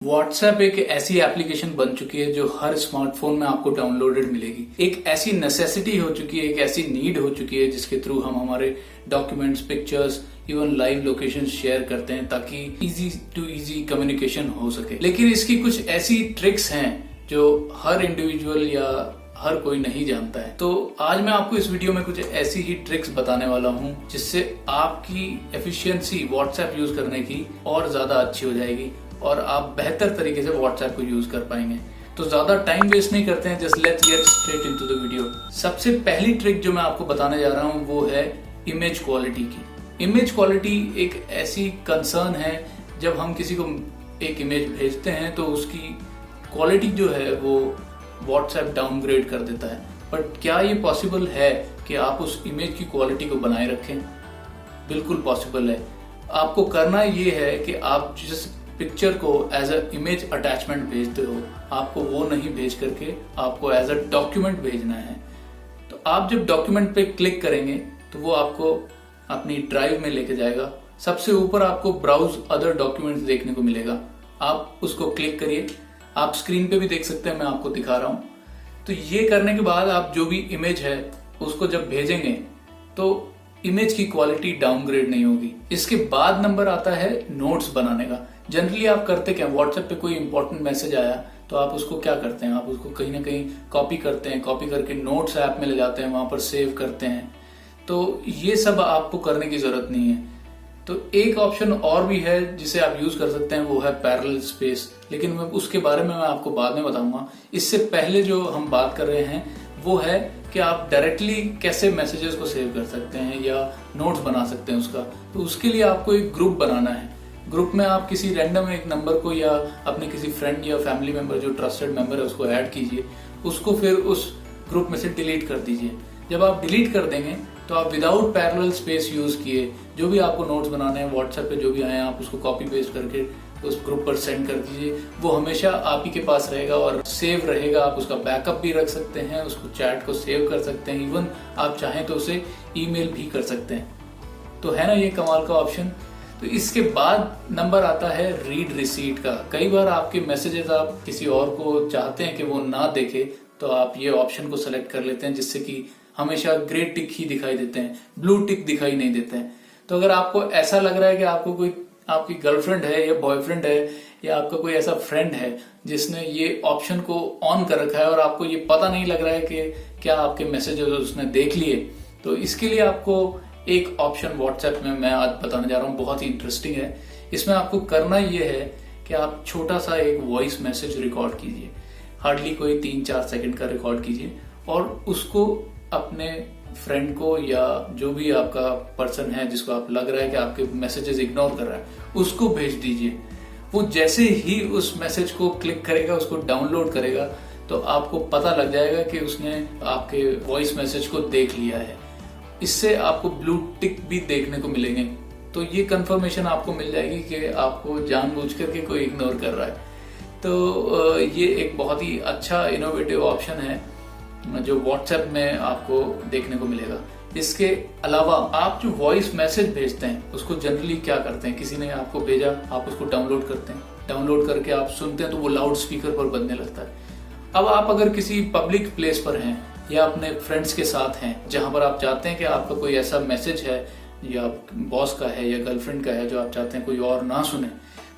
WhatsApp एक ऐसी application बन चुकी है जो हर स्मार्टफोन में आपको डाउनलोडेड मिलेगी। एक ऐसी नेसेसिटी हो चुकी है, एक ऐसी नीड हो चुकी है जिसके थ्रू हम हमारे documents, pictures, even live location share करते हैं ताकि इजी टू इजी कम्युनिकेशन हो सके। लेकिन इसकी कुछ ऐसी ट्रिक्स हैं जो हर इंडिविजुअल या हर कोई नहीं जानता है। तो आज मैं आपको इस वीडियो में कुछ ऐसी ही ट्रिक्स बताने वाला हूं जिससे आपकी एफिशिएंसी व्हाट्सएप यूज करने की और ज्यादा अच्छी हो जाएगी और आप बेहतर तरीके से व्हाट्सएप को यूज कर पाएंगे। तो ज्यादा टाइम वेस्ट नहीं करते हैं, just let's get straight into the video. सबसे पहली ट्रिक जो मैं आपको बताने जा रहा हूं वो है इमेज क्वालिटी की। इमेज क्वालिटी एक ऐसी कंसर्न है, जब हम किसी को एक इमेज भेजते हैं तो उसकी क्वालिटी जो है वो व्हाट्सएप डाउनग्रेड कर देता है। बट क्या ये पॉसिबल है कि आप उस इमेज की क्वालिटी को बनाए रखें? बिल्कुल पॉसिबल है। आपको करना ये है कि आप जिस पिक्चर को एज अ इमेज अटैचमेंट भेजते हो, आपको वो नहीं भेज करके आपको एज अ डॉक्यूमेंट भेजना है। तो आप जब डॉक्यूमेंट पे क्लिक करेंगे तो वो आपको अपनी ड्राइव में लेके जाएगा। सबसे ऊपर आपको ब्राउज अदर डॉक्यूमेंट्स देखने को मिलेगा, आप उसको क्लिक करिए। आप स्क्रीन पे भी देख सकते हैं, मैं आपको दिखा रहा हूं। तो ये करने के बाद आप जो भी इमेज है उसको जब भेजेंगे तो इमेज की क्वालिटी डाउनग्रेड नहीं होगी। इसके बाद नंबर आता है नोट्स बनाने का। जनरली आप करते क्या, व्हाट्सएप पे कोई इंपॉर्टेंट मैसेज आया तो आप उसको क्या करते हैं, आप उसको कहीं ना कहीं कॉपी करते हैं, कॉपी करके नोट्स ऐप में ले जाते हैं, वहां पर सेव करते हैं। तो ये सब आपको करने की जरूरत नहीं है। तो एक ऑप्शन और भी है जिसे आप यूज कर सकते हैं, वो है पैरेलल स्पेस। लेकिन उसके बारे में मैं आपको बाद में बताऊंगा। इससे पहले जो हम बात कर रहे हैं वो है कि आप डायरेक्टली कैसे मैसेजेस को सेव कर सकते हैं या नोट्स बना सकते हैं उसका। तो उसके लिए आपको एक ग्रुप बनाना है। ग्रुप में आप किसी रैंडम एक नंबर को या अपने किसी फ्रेंड या फैमिली मेंबर जो ट्रस्टेड मेंबर है उसको ऐड कीजिए, उसको फिर उस ग्रुप में से डिलीट कर दीजिए। जब आप डिलीट कर देंगे तो आप विदाउट पैरेलल स्पेस यूज किए जो भी आपको नोट्स बनाने हैं व्हाट्सएप पे जो भी आए हैं, आप उसको कॉपी पेस्ट करके उस ग्रुप पर सेंड कर दीजिए। वो हमेशा आप ही के पास रहेगा और सेव रहेगा। आप उसका बैकअप भी रख सकते हैं, उसको चैट को सेव कर सकते हैं, इवन आप चाहें तो उसे ईमेल भी कर सकते हैं। तो है ना ये कमाल का ऑप्शन। तो इसके बाद नंबर आता है रीड रिसीट का। कई बार आपके मैसेजेस आप किसी और को चाहते हैं कि वो ना देखे, तो आप ये ऑप्शन को सेलेक्ट कर लेते हैं जिससे कि हमेशा ग्रे टिक ही दिखाई देते हैं, ब्लू टिक दिखाई नहीं देते हैं। तो अगर आपको ऐसा लग रहा है कि आपको कोई आपकी गर्लफ्रेंड है या बॉयफ्रेंड है या आपका कोई ऐसा फ्रेंड है जिसने ये ऑप्शन को ऑन कर रखा है और आपको ये पता नहीं लग रहा है कि क्या आपके मैसेजेस उसने देख लिए, तो इसके लिए आपको एक ऑप्शन व्हाट्सएप में मैं आज बताने जा रहा हूँ, बहुत ही इंटरेस्टिंग है। इसमें आपको करना ये है कि आप छोटा सा एक वॉइस मैसेज रिकॉर्ड कीजिए, हार्डली कोई 3-4 सेकंड का रिकॉर्ड कीजिए और उसको अपने फ्रेंड को या जो भी आपका पर्सन है जिसको आप लग रहा है कि आपके मैसेजेस इग्नोर कर रहा है, उसको भेज दीजिए। वो जैसे ही उस मैसेज को क्लिक करेगा, उसको डाउनलोड करेगा, तो आपको पता लग जाएगा कि उसने आपके वॉइस मैसेज को देख लिया है। इससे आपको ब्लू टिक भी देखने को मिलेंगे। तो ये कंफर्मेशन आपको मिल जाएगी कि आपको जानबूझ करके कोई इग्नोर कर रहा है। तो ये एक बहुत ही अच्छा इनोवेटिव ऑप्शन है जो व्हाट्सएप में आपको देखने को मिलेगा। इसके अलावा आप जो वॉइस मैसेज भेजते हैं उसको जनरली क्या करते हैं, किसी ने आपको भेजा, आप उसको डाउनलोड करते हैं, डाउनलोड करके आप सुनते हैं तो वो लाउड स्पीकर पर बजने लगता है। अब आप अगर किसी पब्लिक प्लेस पर हैं या अपने फ्रेंड्स के साथ हैं जहां पर आप चाहते हैं कि आपका कोई ऐसा मैसेज है या बॉस का है या गर्लफ्रेंड का है जो आप चाहते हैं कोई और ना सुने,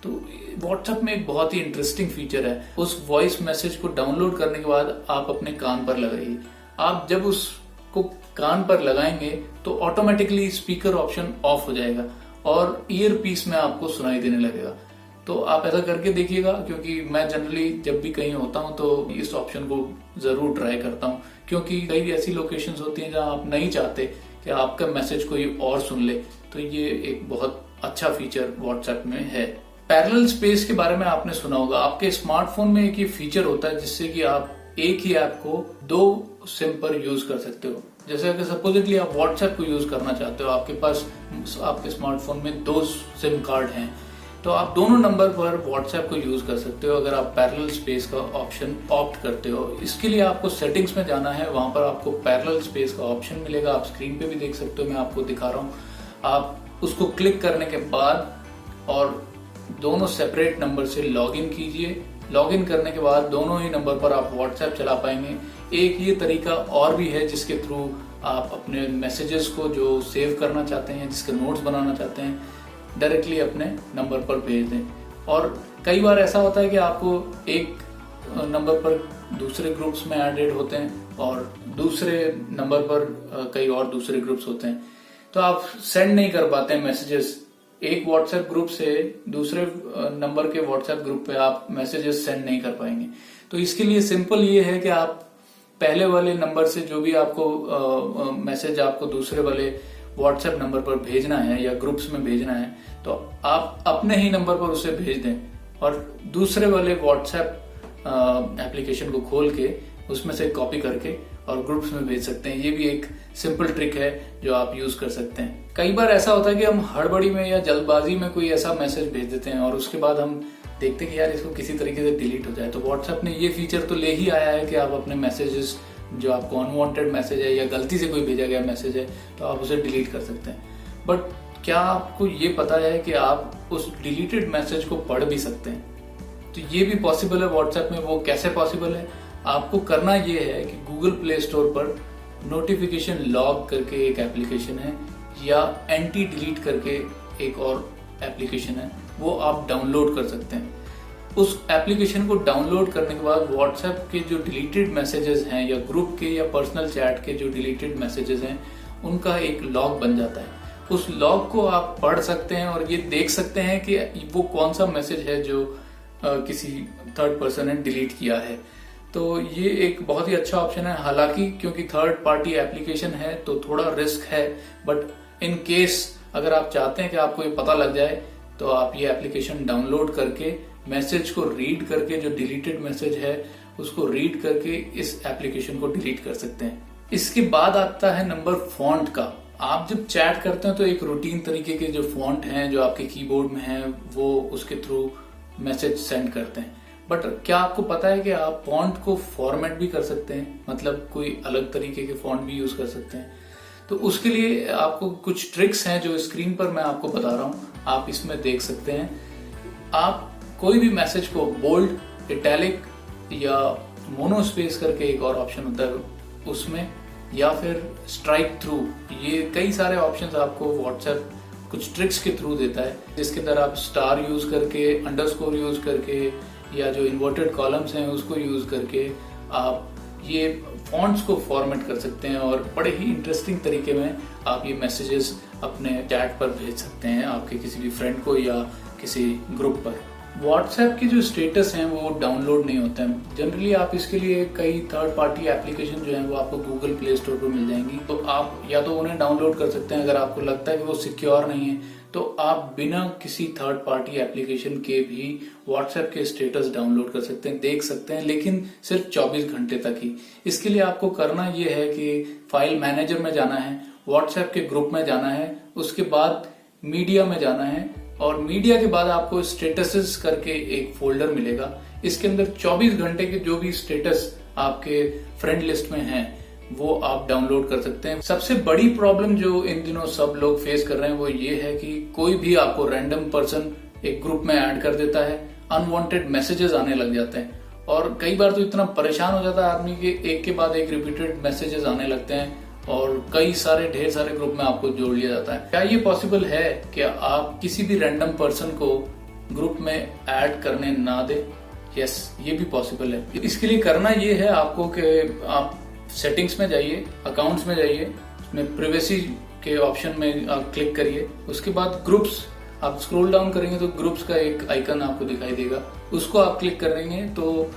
तो व्हाट्सएप में एक बहुत ही इंटरेस्टिंग फीचर है। उस वॉइस मैसेज को डाउनलोड करने के बाद आप अपने कान पर लगाइए। आप जब उसको कान पर लगाएंगे तो ऑटोमेटिकली स्पीकर ऑप्शन ऑफ हो जाएगा और ईयर पीस में आपको सुनाई देने लगेगा। तो आप ऐसा करके देखिएगा, क्योंकि मैं जनरली जब भी कहीं होता हूं तो इस ऑप्शन को जरूर ट्राई करता हूं, क्योंकि कई ऐसी लोकेशंस होती हैं जहां आप नहीं चाहते कि आपका मैसेज कोई और सुन ले। तो ये एक बहुत अच्छा फीचर व्हाट्सएप में है। पैरेलल स्पेस के बारे में आपने सुना होगा। आपके स्मार्टफोन में एक ये फीचर होता है जिससे कि आप एक ही ऐप को 2 सिम पर यूज कर सकते हो। जैसे अगर सपोजिटली आप व्हाट्सएप को यूज करना चाहते हो, आपके पास आपके स्मार्टफोन में 2 सिम कार्ड हैं, तो आप दोनों नंबर पर व्हाट्सएप को यूज कर सकते हो अगर आप पैरेलल स्पेस का ऑप्शन ऑप्ट करते हो। इसके लिए आपको सेटिंग्स में जाना है, वहां पर आपको पैरेलल स्पेस का ऑप्शन मिलेगा। आप स्क्रीन पे भी देख सकते हो, मैं आपको दिखा रहा हूँ। आप उसको क्लिक करने के बाद और दोनों सेपरेट नंबर से लॉगिन कीजिए। लॉगिन करने के बाद दोनों ही नंबर पर आप व्हाट्सएप चला पाएंगे। एक ये तरीका और भी है जिसके थ्रू आप अपने मैसेजेस को जो सेव करना चाहते हैं, जिसके नोट्स बनाना चाहते हैं, डायरेक्टली अपने नंबर पर भेज दें। और कई बार ऐसा होता है कि आपको एक नंबर पर दूसरे ग्रुप्स में एडेड होते हैं और दूसरे नंबर पर कई और दूसरे ग्रुप्स होते हैं, तो आप सेंड नहीं कर पाते हैं मैसेजेस। एक व्हाट्सएप ग्रुप से दूसरे नंबर के व्हाट्सएप ग्रुप पे आप मैसेजेस सेंड नहीं कर पाएंगे। तो इसके लिए सिंपल ये है कि आप पहले वाले नंबर से जो भी आपको मैसेज आपको दूसरे वाले व्हाट्सएप नंबर पर भेजना है या ग्रुप्स में भेजना है, तो आप अपने ही नंबर पर उसे भेज दें और दूसरे वाले व्हाट्सएप एप्लीकेशन को खोल के उसमें से कॉपी करके और ग्रुप्स में भेज सकते हैं। ये भी एक सिंपल ट्रिक है जो आप यूज कर सकते हैं। कई बार ऐसा होता है कि हम हड़बड़ी में या जल्दबाजी में कोई ऐसा मैसेज भेज देते हैं और उसके बाद हम देखते हैं कि यार इसको किसी तरीके से डिलीट हो जाए। तो व्हाट्सएप ने ये फीचर तो ले ही आया है कि आप अपने मैसेजेस जो आपको अनवांटेड मैसेज है या गलती से कोई भेजा गया मैसेज है तो आप उसे डिलीट कर सकते हैं। बट क्या आपको ये पता है कि आप उस डिलीटेड मैसेज को पढ़ भी सकते हैं? तो ये भी पॉसिबल है व्हाट्सएप में। वो कैसे पॉसिबल है? आपको करना ये है कि गूगल प्ले स्टोर पर नोटिफिकेशन लॉग करके एक एप्लीकेशन है या एंटी डिलीट करके एक और एप्लीकेशन है, वो आप डाउनलोड कर सकते हैं। उस एप्लीकेशन को डाउनलोड करने के बाद व्हाट्सएप के जो डिलीटेड मैसेजेस हैं या ग्रुप के या पर्सनल चैट के जो डिलीटेड मैसेजेस हैं उनका एक लॉग बन जाता है। उस लॉग को आप पढ़ सकते हैं और ये देख सकते हैं कि वो कौन सा मैसेज है जो किसी थर्ड पर्सन ने डिलीट किया है। तो ये एक बहुत ही अच्छा ऑप्शन है। हालांकि क्योंकि थर्ड पार्टी एप्लीकेशन है तो थोड़ा रिस्क है, बट इन केस अगर आप चाहते हैं कि आपको ये पता लग जाए तो आप ये एप्लीकेशन डाउनलोड करके मैसेज को रीड करके जो डिलीटेड मैसेज है उसको रीड करके इस एप्लीकेशन को डिलीट कर सकते हैं। इसके बाद आता है नंबर फॉन्ट का। आप जब चैट करते हैं तो एक रूटीन तरीके के जो फॉन्ट हैं जो आपके कीबोर्ड में हैं वो उसके थ्रू मैसेज सेंड करते हैं। बट क्या आपको पता है कि आप फॉन्ट को फॉर्मेट भी कर सकते हैं, मतलब कोई अलग तरीके के फॉन्ट भी यूज कर सकते हैं। तो उसके लिए आपको कुछ ट्रिक्स हैं जो स्क्रीन पर मैं आपको बता रहा हूं, आप इसमें देख सकते हैं। आप कोई भी मैसेज को बोल्ड, इटैलिक या मोनोस्पेस करके एक और ऑप्शन होता है उसमें, या फिर स्ट्राइक थ्रू, ये कई सारे ऑप्शंस आपको व्हाट्सएप कुछ ट्रिक्स के थ्रू देता है जिसके अंदर आप स्टार यूज करके, अंडरस्कोर यूज करके या जो इन्वर्टेड कॉलम्स हैं उसको यूज करके आप ये फॉन्ट्स को फॉर्मेट कर सकते हैं और बड़े ही इंटरेस्टिंग तरीके में आप ये मैसेजेस अपने चैट पर भेज सकते हैं आपके किसी भी फ्रेंड को या किसी ग्रुप पर। व्हाट्सएप के जो स्टेटस हैं वो डाउनलोड नहीं होते हैं जनरली। आप इसके लिए कई थर्ड पार्टी एप्लीकेशन जो हैं वो आपको गूगल प्ले स्टोर पर मिल जाएंगी, तो आप या तो उन्हें डाउनलोड कर सकते हैं। अगर आपको लगता है कि वो सिक्योर नहीं है तो आप बिना किसी थर्ड पार्टी एप्लीकेशन के भी व्हाट्सएप के स्टेटस डाउनलोड कर सकते हैं, देख सकते हैं, लेकिन सिर्फ 24 घंटे तक ही। इसके लिए आपको करना ये है कि फाइल मैनेजर में जाना है, व्हाट्सएप के ग्रुप में जाना है, उसके बाद मीडिया में जाना है और मीडिया के बाद आपको स्टेटसेस करके एक फोल्डर मिलेगा। इसके अंदर 24 घंटे के जो भी स्टेटस आपके फ्रेंड लिस्ट में हैं वो आप डाउनलोड कर सकते हैं। सबसे बड़ी प्रॉब्लम जो इन दिनों सब लोग फेस कर रहे हैं वो ये है कि कोई भी आपको रैंडम पर्सन एक ग्रुप में ऐड कर देता है, अनवांटेड मैसेजेस आने लग जाते हैं और कई बार तो इतना परेशान हो जाता है आदमी कि एक के बाद एक रिपीटेड मैसेजेस आने लगते हैं और कई सारे ढेर सारे ग्रुप में आपको जोड़ लिया जाता है। क्या ये पॉसिबल है कि आप किसी भी रैंडम पर्सन को ग्रुप में ऐड करने ना दे? यस, ये भी पॉसिबल है। इसके लिए करना ये है आपको कि आप सेटिंग्स में जाइए, अकाउंट्स में जाइए, उसमें प्राइवेसी के ऑप्शन में आप क्लिक करिए। उसके बाद ग्रुप्स, आप स्क्रॉल डाउन करेंगे तो ग्रुप्स का एक आइकन आपको दिखाई देगा, उसको आप क्लिक करेंगे तो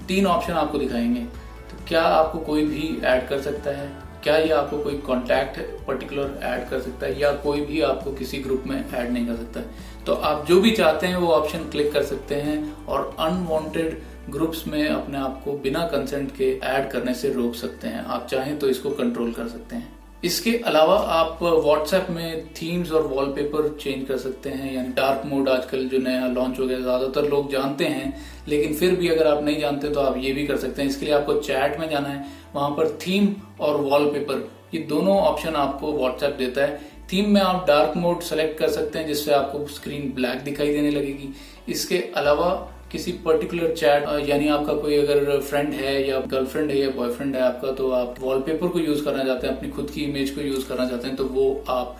3 ऑप्शन आपको दिखाएंगे। तो क्या आपको कोई भी ऐड कर सकता है, क्या ये आपको कोई कॉन्टैक्ट पर्टिकुलर ऐड कर सकता है, या कोई भी आपको किसी ग्रुप में ऐड नहीं कर सकता है। तो आप जो भी चाहते हैं वो ऑप्शन क्लिक कर सकते हैं और अनवांटेड ग्रुप्स में अपने आप को बिना कंसेंट के ऐड करने से रोक सकते हैं। आप चाहें तो इसको कंट्रोल कर सकते हैं। इसके अलावा आप व्हाट्सएप में थीम्स और वॉलपेपर चेंज कर सकते हैं, यानी डार्क मोड आजकल जो नया लॉन्च हो गया ज्यादातर लोग जानते हैं, लेकिन फिर भी अगर आप नहीं जानते तो आप ये भी कर सकते हैं। इसके लिए आपको चैट में जाना है, वहां पर थीम और वॉलपेपर ये दोनों ऑप्शन आपको व्हाट्सएप देता है थीम में आप डार्क मोड सेलेक्ट कर सकते हैं जिससे आपको स्क्रीन ब्लैक दिखाई देने लगेगी। इसके अलावा किसी पर्टिकुलर चैट यानी आपका कोई अगर फ्रेंड है या गर्लफ्रेंड है या बॉयफ्रेंड है आपका, तो आप वॉलपेपर को यूज करना चाहते हैं, अपनी खुद की इमेज को यूज करना चाहते हैं, तो वो आप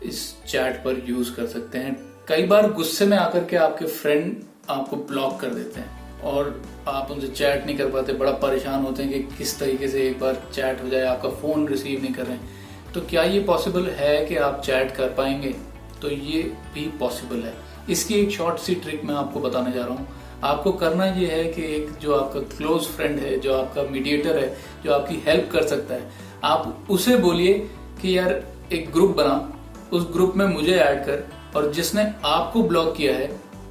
इस चैट पर यूज कर सकते हैं। कई बार गुस्से में आकर के आपके फ्रेंड आपको ब्लॉक कर देते हैं और आप उनसे चैट नहीं कर पाते, बड़ा परेशान होते हैं कि किस तरीके से एक बार चैट हो जाए, आपका फोन रिसीव नहीं कर रहे हैं। तो क्या ये पॉसिबल है कि आप चैट कर पाएंगे? तो ये भी पॉसिबल है। इसकी एक शॉर्ट सी ट्रिक मैं आपको बताने जा रहा हूँ। आपको करना ये है कि एक जो आपका क्लोज फ्रेंड है, जो आपका मीडिएटर है, जो आपकी हेल्प कर सकता है, आप उसे बोलिए कि यार एक ग्रुप बना, उस ग्रुप में मुझे ऐड कर और जिसने आपको ब्लॉक किया है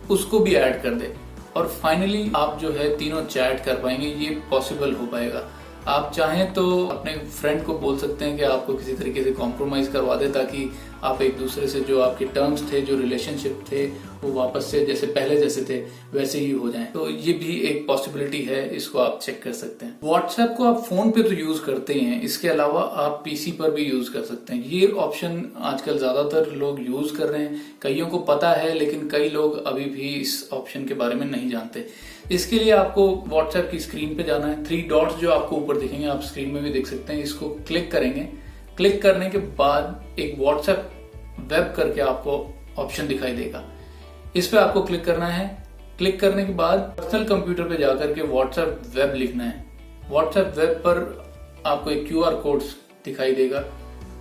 उसको भी ऐड कर दे, और फाइनली आप जो है तीनों चैट कर पाएंगे। ये पॉसिबल हो पाएगा। आप चाहें तो अपने फ्रेंड को बोल सकते हैं कि आपको किसी तरीके से कॉम्प्रोमाइज करवा दे, ताकि आप एक दूसरे से जो आपके टर्म्स थे, जो रिलेशनशिप थे, वो वापस से जैसे पहले जैसे थे वैसे ही हो जाएं। तो ये भी एक पॉसिबिलिटी है, इसको आप चेक कर सकते हैं। व्हाट्सएप को आप फोन पे तो यूज करते ही हैं, इसके अलावा आप पीसी पर भी यूज कर सकते हैं। ये ऑप्शन आजकल ज्यादातर लोग यूज कर रहे हैं, कईयों को पता है, लेकिन कई लोग अभी भी इस ऑप्शन के बारे में नहीं जानते। इसके लिए आपको व्हाट्सएप की स्क्रीन पे जाना है। 3 डॉट्स जो आपको ऊपर दिखेंगे, आप स्क्रीन में भी देख सकते हैं, इसको क्लिक करेंगे। क्लिक करने के बाद एक व्हाट्सएप वेब करके आपको ऑप्शन दिखाई देगा, इस पे आपको क्लिक करना है। क्लिक करने के बाद पर्सनल कंप्यूटर पे जाकर के व्हाट्सएप वेब लिखना है। व्हाट्सएप वेब पर आपको एक QR कोड दिखाई देगा,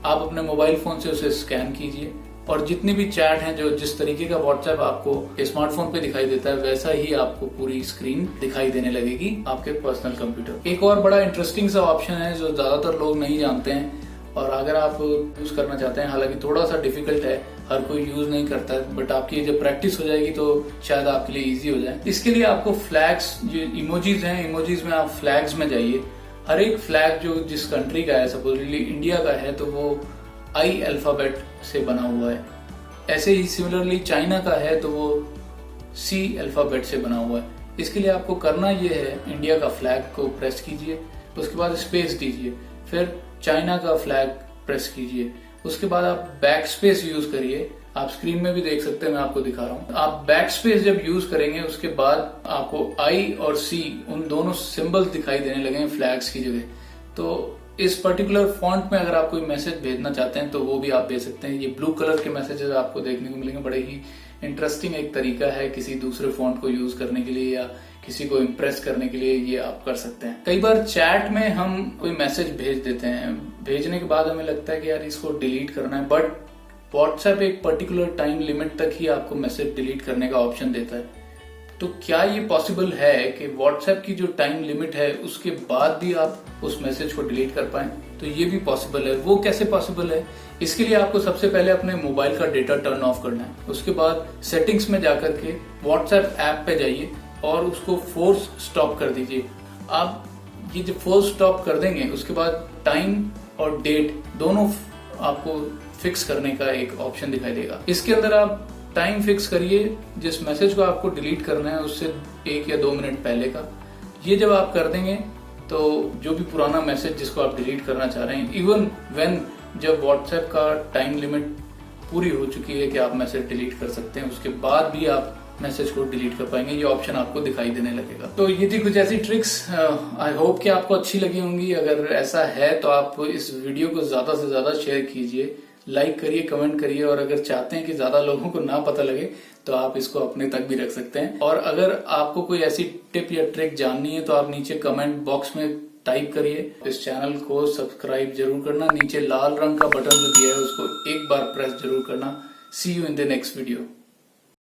आप अपने मोबाइल फोन से उसे स्कैन कीजिए और जितनी भी चैट हैं, जो जिस तरीके का व्हाट्सएप आपको स्मार्टफोन पे दिखाई देता है, वैसा ही आपको पूरी स्क्रीन दिखाई देने लगेगी आपके पर्सनल कंप्यूटर। एक और बड़ा इंटरेस्टिंग सा ऑप्शन है जो ज्यादातर लोग नहीं जानते हैं, और अगर आप यूज करना चाहते हैं, हालांकि थोड़ा सा डिफिकल्ट है, हर कोई यूज नहीं करता है, बट आपकी जब प्रैक्टिस हो जाएगी तो शायद आपके लिए इजी हो जाए। इसके लिए आपको फ्लैग्स, जो इमोजीज हैं, इमोजीज में आप फ्लैग्स में जाइए। हर एक फ्लैग जो जिस कंट्री का है, सपोजली इंडिया का है, तो वो आई अल्फाबेट से बना हुआ है। ऐसे ही सिमिलरली चाइना का है तो वो C अल्फाबेट से बना हुआ है। इसके लिए आपको करना ये है, इंडिया का फ्लैग को प्रेस कीजिए, उसके बाद स्पेस दीजिए, फिर चाइना का फ्लैग प्रेस कीजिए, उसके बाद आप बैक स्पेस यूज करिए। आप स्क्रीन में भी देख सकते हैं, मैं आपको दिखा रहा हूँ। आप बैक स्पेस जब यूज करेंगे, उसके बाद आपको I और C उन दोनों सिंबल्स दिखाई देने लगे फ्लैग्स की जगह। तो इस पर्टिकुलर फॉन्ट में अगर आप कोई मैसेज भेजना चाहते हैं तो वो भी आप भेज सकते हैं। ये ब्लू कलर के मैसेजेस आपको देखने को मिलेंगे। बड़े ही इंटरेस्टिंग एक तरीका है किसी दूसरे फॉन्ट को यूज करने के लिए या किसी को इम्प्रेस करने के लिए, ये आप कर सकते हैं। कई बार चैट में हम कोई मैसेज भेज देते हैं, भेजने के बाद हमें लगता है कि यार इसको डिलीट करना है, बट व्हाट्सएप एक पर्टिकुलर टाइम लिमिट तक ही आपको मैसेज डिलीट करने का ऑप्शन देता है। तो क्या ये पॉसिबल है कि व्हाट्सएप की जो टाइम लिमिट है उसके बाद भी आप उस मैसेज को डिलीट कर पाएं? तो ये भी पॉसिबल है। वो कैसे पॉसिबल है? इसके लिए आपको सबसे पहले अपने मोबाइल का डेटा टर्न ऑफ करना है। उसके बाद सेटिंग्स में जाकर के व्हाट्सएप ऐप पे जाइए और उसको फोर्स स्टॉप कर दीजिए। आप ये जब फोर्स स्टॉप कर देंगे, उसके बाद टाइम और डेट दोनों आपको फिक्स करने का एक ऑप्शन दिखाई देगा। इसके अंदर आप टाइम फिक्स करिए, जिस मैसेज को आपको डिलीट करना है उससे 1 या 2 मिनट पहले का। ये जब आप कर देंगे तो जो भी पुराना मैसेज जिसको आप डिलीट करना चाह रहे हैं, इवन व्हेन जब व्हाट्सएप का टाइम लिमिट पूरी हो चुकी है कि आप मैसेज डिलीट कर सकते हैं, उसके बाद भी आप मैसेज को डिलीट कर पाएंगे। ये ऑप्शन आपको दिखाई देने लगेगा। तो ये थी कुछ ऐसी ट्रिक्स। आई होप कि आपको अच्छी लगी होंगी। अगर ऐसा है तो आप इस वीडियो को ज्यादा से ज्यादा शेयर कीजिए, लाइक करिए, कमेंट करिए, और अगर चाहते हैं कि ज्यादा लोगों को ना पता लगे तो आप इसको अपने तक भी रख सकते हैं। और अगर आपको कोई ऐसी टिप या ट्रिक जाननी है तो आप नीचे कमेंट बॉक्स में टाइप करिए। इस चैनल को सब्सक्राइब जरूर करना। नीचे लाल रंग का बटन जो दिया है उसको एक बार प्रेस जरूर करना। See you in the next video.